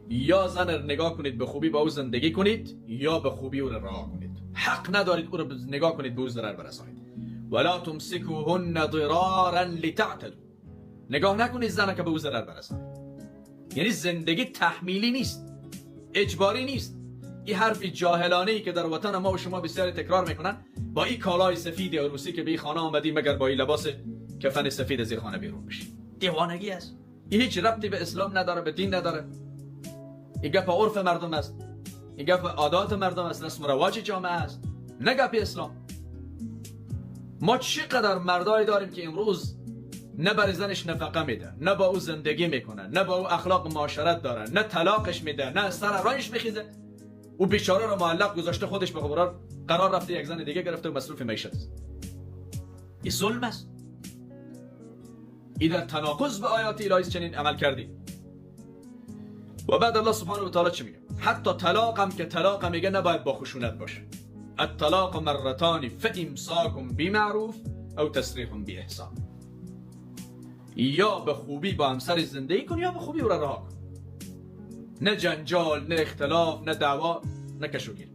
یا زن رو نگاه کنید به خوبی با او زندگی کنید یا به خوبی او رو رها کنید. حق ندارید او رو نگاه کنید به او ضرر برسانید. ولا تمسکوهن ضرارا لتعتدوا. نگاه نکنید زن که به او ضرر برسانید. یعنی زندگی تحمیلی نیست، اجباری نیست. این حرف جاهلانه ای که در وطن ما و شما بسیاری تکرار میکنن، با این کالای سفید عروسی که به این خانه آمدی مگر با این لباس کفن سفید از این خانه بیرون بشی. دیوانگی است. این هیچ ربطی به اسلام نداره، به دین نداره. این گپ عرف مردم است، این گپ عادات مردم است، رسم و رواج جامعه است، نه گپ اسلام. ما چقدر مردایی داریم که امروز نه بر زنش نفقه میده، نه با او زندگی میکنه، نه با او اخلاق معاشرت داره، نه طلاقش میده، نه سر رایش میخیزه. او بیچاره رو معلق گذاشته، خودش به قرار رفته یک زن دیگه گرفته و مصروف معیشت است. این ظلم است. این در تناقض به آیات الهی چنین عمل کردی. و بعد الله سبحانه و تعالی چی میگه؟ حتی طلاق هم که طلاق میگه نباید با خشونت باشه. الطلاق مرتان فامساک بمعروف او تسریح باحسان. یا به خوبی با همسر زندگی کن یا به خوبی او را رها کن. نه جنجال، نه اختلاف، نه دعوا، نه کشوگیر.